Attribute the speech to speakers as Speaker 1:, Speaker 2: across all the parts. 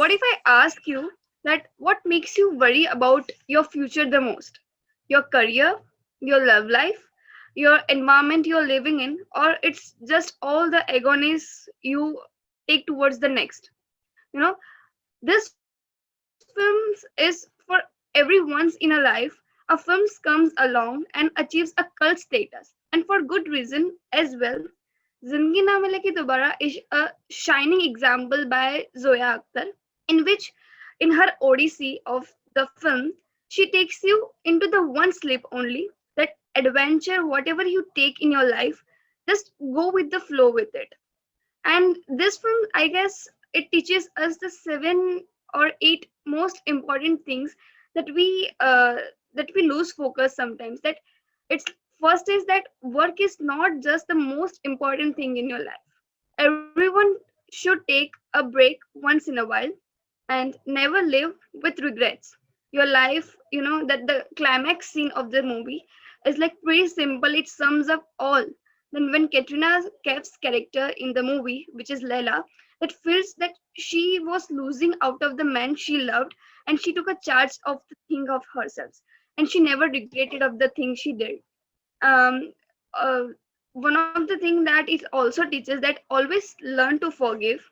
Speaker 1: What if I ask you that what makes you worry about your future the most? Your career, your love life, your environment you're living in, or it's just all the agonies you take towards the next? You know, this films is for every once in a life. A film comes along and achieves a cult status, and for good reason as well. Zindagi Na Milegi Dobara is a shining example by Zoya Akhtar, in which, in her odyssey of the film, she takes you into the one slip only, that adventure, whatever you take in your life, just go with the flow with it. And this film, I guess, it teaches us the 7 or 8 most important things that we lose focus sometimes. That it's first is that work is not just the most important thing in your life. Everyone should take a break once in a while and never live with regrets. Your life, that the climax scene of the movie is like pretty simple. It sums up all. Then when Katrina Kaif's character in the movie, which is Leila, it feels that she was losing out of the man she loved, and she took a charge of the thing of herself, and she never regretted of the thing she did. um, uh, One of the things that it also teaches that always learn to forgive.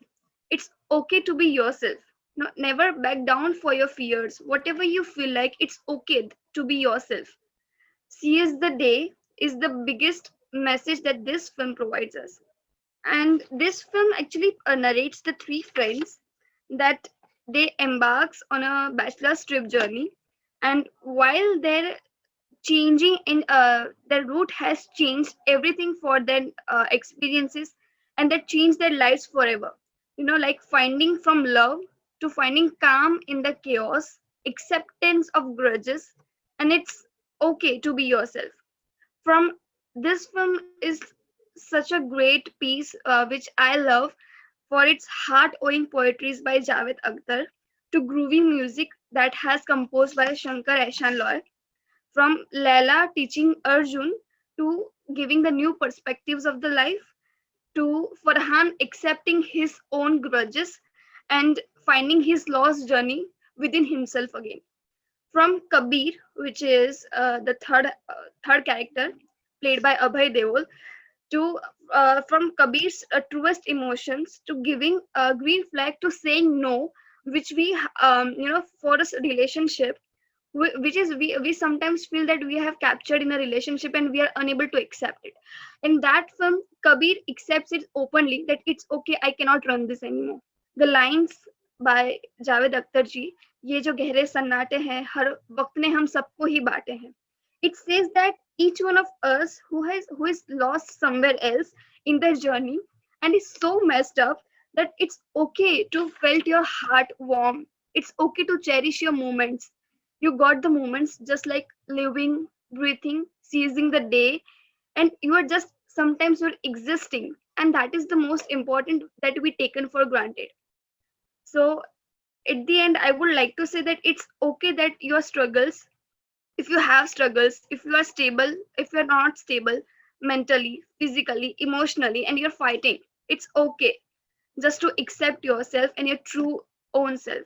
Speaker 1: It's okay to be yourself. No, never back down for your fears. Whatever you feel like, it's okay to be yourself. Seize the day is the biggest message that this film provides us. And this film actually narrates the three friends that they embarks on a bachelor's trip journey, and while their changing in the route has changed everything for their experiences, and that changed their lives forever. Like finding from love to finding calm in the chaos, acceptance of grudges, and it's okay to be yourself. From this film is such a great piece, which I love for its heart-owing poetries by Javed Akhtar, to groovy music that has composed by Shankar Ehsaan Loy, from Laila teaching Arjun to giving the new perspectives of the life, to Farhan accepting his own grudges and finding his lost journey within himself again. From Kabir, which is the third character played by Abhay Deol, to from Kabir's truest emotions to giving a green flag to saying no, which we for a relationship, which is we sometimes feel that we have captured in a relationship and we are unable to accept it. In that film, Kabir accepts it openly that it's okay, I cannot run this anymore. The lines by Javed Akhtar ji, ये जो गहरे सन्नाटे हैं हर वक्त ने हम सबको ही बांटे हैं. It says that each one of us who is lost somewhere else in their journey and is so messed up, that it's okay to felt your heart warm. It's okay to cherish your moments. You got the moments, just like living, breathing, seizing the day, and you are just sometimes you're existing, and that is the most important that we taken for granted. So at the end, I would like to say that it's okay that your struggles, if you have struggles, if you are stable, if you're not stable mentally, physically, emotionally, and you're fighting, it's okay just to accept yourself and your true own self.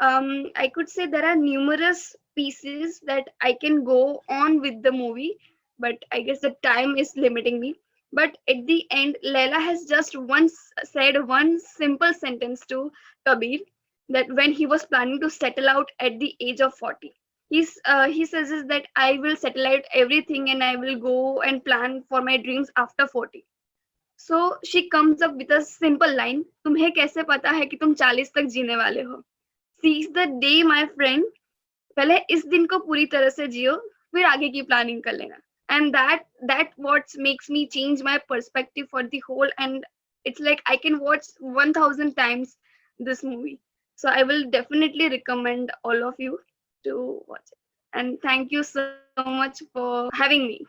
Speaker 1: I could say there are numerous pieces that I can go on with the movie, but I guess the time is limiting me. But at the end, Leila has just once said one simple sentence to Kabir, that when he was planning to settle out at the age of 40. He says is that I will settle out everything and I will go and plan for my dreams after 40. So she comes up with a simple line, तुम्हें कैसे पता है कि तुम 40 तक जीने वाले हो? Seize the day, my friend. पहले इस दिन को पूरी तरह से जियो, फिर आगे की प्लानिंग कर लेना. And that what makes me change my perspective for the whole, and it's like I can watch 1000 times this movie. So I will definitely recommend all of you to watch it. And thank you so much for having me.